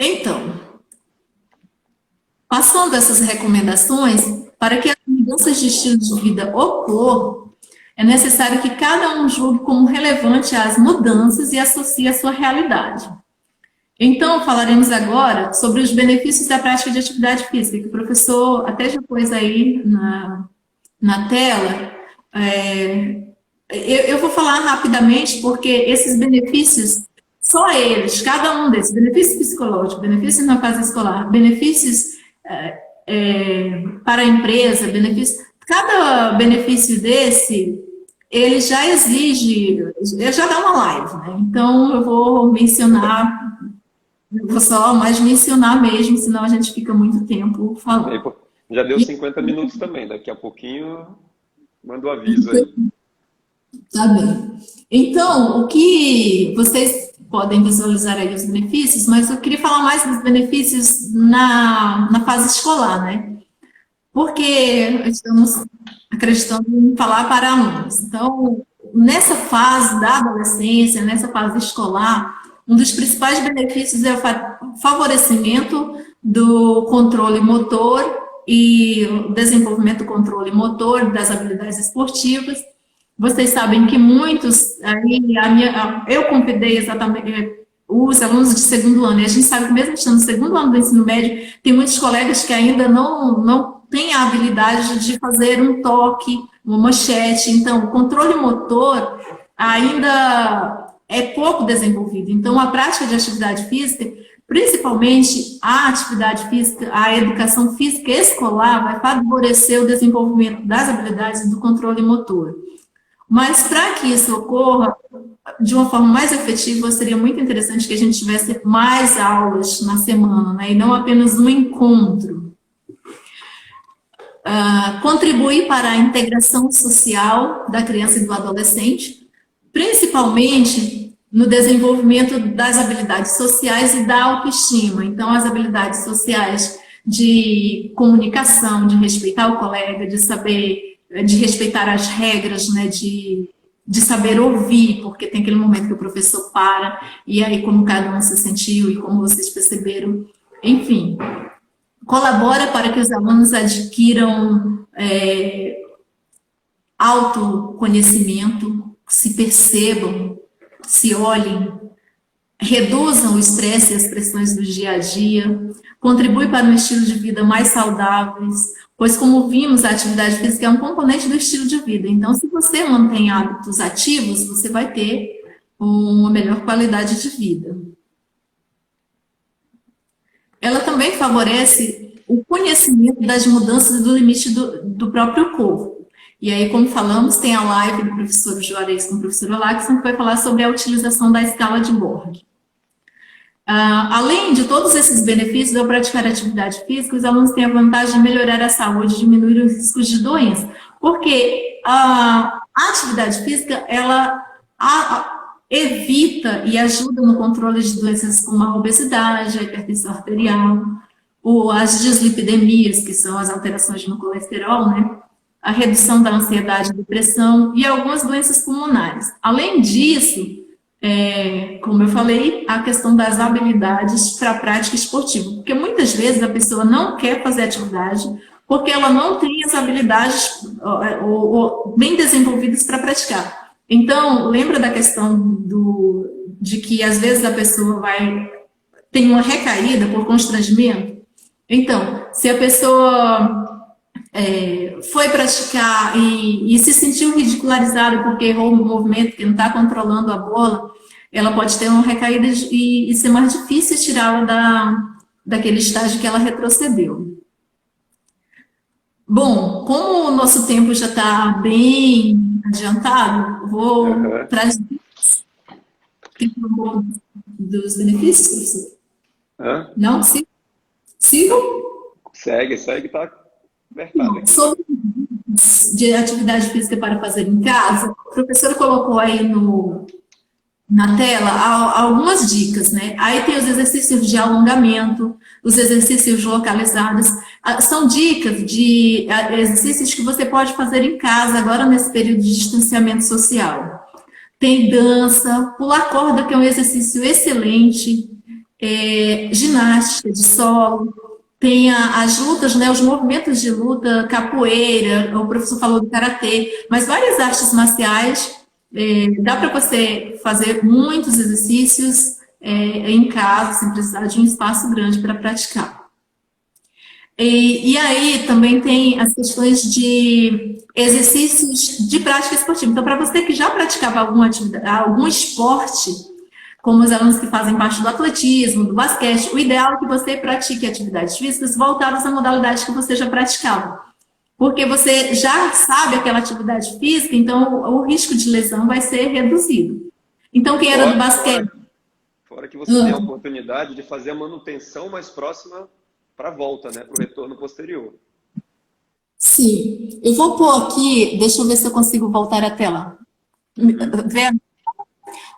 Então, passando essas recomendações, para que as mudanças de estilo de vida ocorram, é necessário que cada um julgue como relevante as mudanças e associe a sua realidade. Então, falaremos agora sobre os benefícios da prática de atividade física, que o professor até já pôs aí na tela. Eu vou falar rapidamente, porque esses benefícios, só eles, cada um desses, benefícios psicológicos, benefícios na fase escolar, benefícios para a empresa, benefícios, cada benefício desse, ele já exige, já dá uma live, né? Então, eu vou mencionar, vou só mais mencionar mesmo, senão a gente fica muito tempo falando. Já deu 50 minutos também, daqui a pouquinho manda o aviso aí. Tá bem. Então, o que vocês podem visualizar aí os benefícios, mas eu queria falar mais dos benefícios na fase escolar, né? Porque estamos acreditando em falar para alunos. Então, nessa fase da adolescência, nessa fase escolar, um dos principais benefícios é o favorecimento do controle motor e o desenvolvimento do controle motor das habilidades esportivas. Vocês sabem que muitos, eu convidei exatamente os alunos de segundo ano, e a gente sabe que mesmo estando no segundo ano do ensino médio, tem muitos colegas que ainda não têm a habilidade de fazer um toque, uma manchete. Então, o controle motor ainda é pouco desenvolvido. Então, a prática de atividade física, principalmente a atividade física, a educação física escolar, vai favorecer o desenvolvimento das habilidades e do controle motor. Mas para que isso ocorra de uma forma mais efetiva, seria muito interessante que a gente tivesse mais aulas na semana, né? E não apenas um encontro. Contribuir para a integração social da criança e do adolescente, principalmente no desenvolvimento das habilidades sociais e da autoestima. Então, as habilidades sociais de comunicação, de respeitar o colega, de respeitar as regras, né, de saber ouvir, porque tem aquele momento que o professor para, e aí como cada um se sentiu e como vocês perceberam, enfim. Colabora para que os alunos adquiram autoconhecimento, se percebam, se olhem, reduzam o estresse e as pressões do dia a dia, contribui para um estilo de vida mais saudáveis, pois, como vimos, a atividade física é um componente do estilo de vida. Então, se você mantém hábitos ativos, você vai ter uma melhor qualidade de vida. Ela também favorece o conhecimento das mudanças do limite do próprio corpo. E aí, como falamos, tem a live do professor Juarez com o professor Olaxon, que vai falar sobre a utilização da escala de Borg. Além de todos esses benefícios ao praticar atividade física, os alunos têm a vantagem de melhorar a saúde e diminuir os riscos de doença, porque a atividade física, ela evita e ajuda no controle de doenças como a obesidade, a hipertensão arterial, ou as dislipidemias, que são as alterações no colesterol, né? A redução da ansiedade e depressão e algumas doenças pulmonares. Além disso, como eu falei, a questão das habilidades para a prática esportiva, porque muitas vezes a pessoa não quer fazer atividade porque ela não tem as habilidades bem desenvolvidas para praticar. Então, lembra da questão de que às vezes a pessoa tem uma recaída por constrangimento? Então, se a pessoa foi praticar e se sentiu ridicularizada porque errou um movimento, que não está controlando a bola, ela pode ter uma recaída e ser mais difícil tirá-la daquele estágio que ela retrocedeu. Bom, como o nosso tempo já está bem adiantado, vou trazer um pouco dos benefícios, professor. Não? Sigo? Segue, tá apertado. Sobre de atividade física para fazer em casa, o professor colocou aí na tela algumas dicas, né? Aí tem os exercícios de alongamento, os exercícios localizados. São dicas de exercícios que você pode fazer em casa agora nesse período de distanciamento social. Tem dança, pular corda, que é um exercício excelente, ginástica de solo, tem as lutas, né, os movimentos de luta, capoeira, o professor falou do karatê, mas várias artes marciais, dá para você fazer muitos exercícios em casa, sem precisar de um espaço grande para praticar. E aí também tem as questões de exercícios de prática esportiva. Então, para você que já praticava alguma atividade, algum esporte, como os alunos que fazem parte do atletismo, do basquete, o ideal é que você pratique atividades físicas voltadas à modalidade que você já praticava. Porque você já sabe aquela atividade física, então o risco de lesão vai ser reduzido. Então, quem era do basquete... Fora que você tem a oportunidade de fazer a manutenção mais próxima para a volta, né? Para o retorno posterior. Sim. Eu vou pôr aqui, deixa eu ver se eu consigo voltar à tela.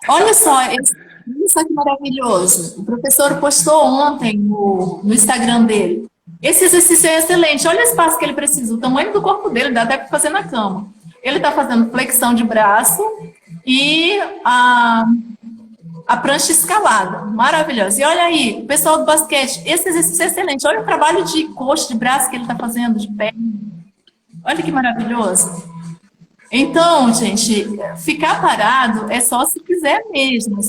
Olha só, isso que maravilhoso. O professor postou ontem no Instagram dele. Esse exercício é excelente. Olha o espaço que ele precisa, o tamanho do corpo dele, dá até para fazer na cama. Ele está fazendo flexão de braço e a prancha escalada. Maravilhosa. E olha aí, o pessoal do basquete, esse exercício é excelente. Olha o trabalho de coxa, de braço que ele está fazendo, de perna. Olha que maravilhoso. Então, gente, ficar parado é só se quiser mesmo.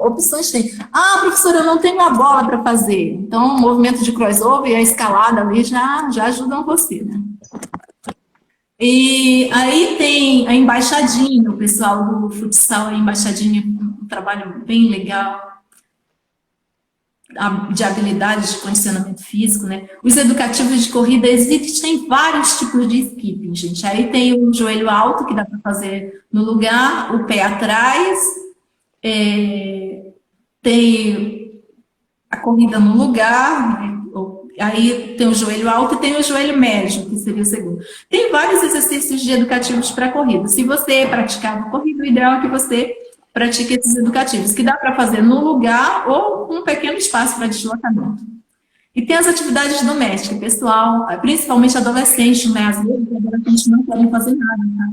Opções tem. Ah, professora, eu não tenho a bola para fazer. Então, o movimento de crossover e a escalada ali já ajudam você, né? E aí tem a embaixadinha, o pessoal do futsal, a embaixadinha, um trabalho bem legal de habilidades de condicionamento físico, né? Os educativos de corrida, existem vários tipos de skipping, gente. Aí tem o joelho alto, que dá para fazer no lugar, o pé atrás, tem a corrida no lugar, né? Aí tem o joelho alto e tem o joelho médio, que seria o segundo. Tem vários exercícios de educativos para corrida. Se você praticava corrida, o ideal é que você pratique esses educativos, que dá para fazer no lugar ou com um pequeno espaço para deslocamento. E tem as atividades domésticas, pessoal, principalmente adolescentes, né? Às vezes, os adolescentes não querem fazer nada, tá?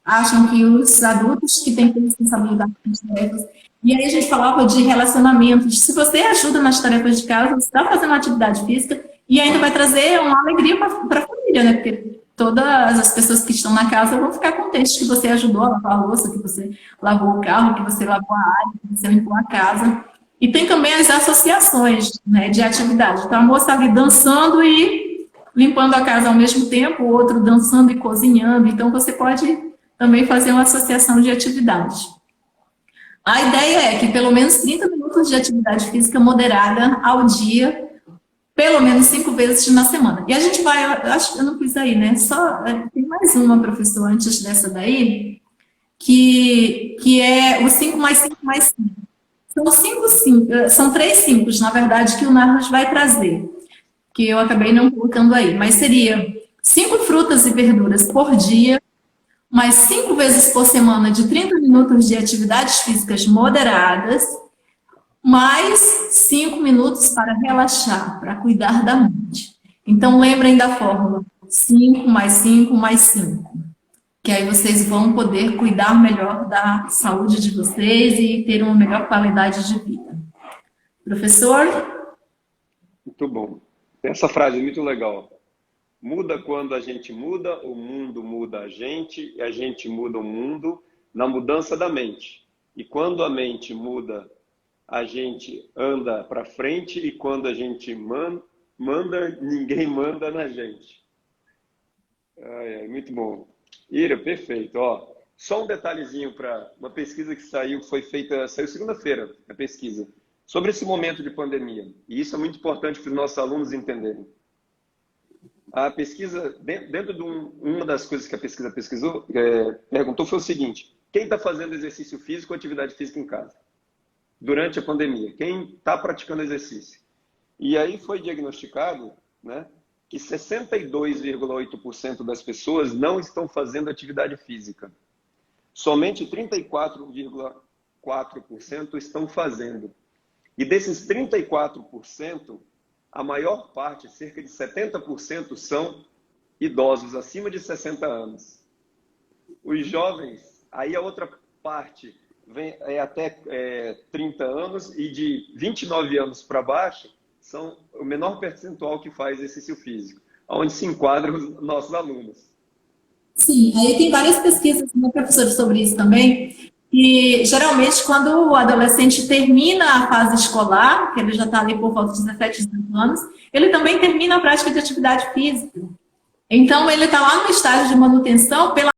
Acham que os adultos que têm responsabilidade com as tarefas. E aí a gente falava de relacionamentos. Se você ajuda nas tarefas de casa, você está fazendo uma atividade física e ainda vai trazer uma alegria para a família, né? Porque todas as pessoas que estão na casa vão ficar contentes que você ajudou a lavar a louça, que você lavou o carro, que você lavou a área, que você limpou a casa. E tem também as associações, né, de atividade. Então a moça ali dançando e limpando a casa ao mesmo tempo, o outro dançando e cozinhando. Então você pode também fazer uma associação de atividades. A ideia é que pelo menos 30 minutos de atividade física moderada ao dia, pelo menos 5 vezes na semana. E a gente vai, eu acho que eu não pus aí, né? Só tem mais uma, professor, antes dessa daí, que é o 5 mais 5 mais 5. São 3 5, na verdade, que o Narras vai trazer, que eu acabei não colocando aí, mas seria 5 frutas e verduras por dia, mais 5 vezes por semana de 30 minutos de atividades físicas moderadas, mais 5 minutos para relaxar, para cuidar da mente. Então, lembrem da fórmula 5 mais 5 mais 5, que aí vocês vão poder cuidar melhor da saúde de vocês e ter uma melhor qualidade de vida. Professor? Muito bom. Essa frase é muito legal. Muda quando a gente muda, o mundo muda a gente e a gente muda o mundo na mudança da mente. E quando a mente muda, a gente anda para frente e quando a gente manda, ninguém manda na gente. Muito bom. Ira, perfeito. Ó, só um detalhezinho para uma pesquisa que saiu segunda-feira, a pesquisa, sobre esse momento de pandemia. E isso é muito importante para os nossos alunos entenderem. A pesquisa, dentro de uma das coisas que a pesquisa perguntou foi o seguinte: quem está fazendo exercício físico ou atividade física em casa? Durante a pandemia, quem está praticando exercício? E aí foi diagnosticado, né, que 62,8% das pessoas não estão fazendo atividade física. Somente 34,4% estão fazendo. E desses 34%, a maior parte, cerca de 70%, são idosos acima de 60 anos. Os jovens, aí a outra parte até 30 anos e de 29 anos para baixo, são o menor percentual que faz exercício físico, onde se enquadram os nossos alunos. Sim, aí tem várias pesquisas, né, professor, sobre isso também, e geralmente quando o adolescente termina a fase escolar, que ele já está ali por volta de 17, 18 anos, ele também termina a prática de atividade física. Então, ele está lá no estágio de manutenção pela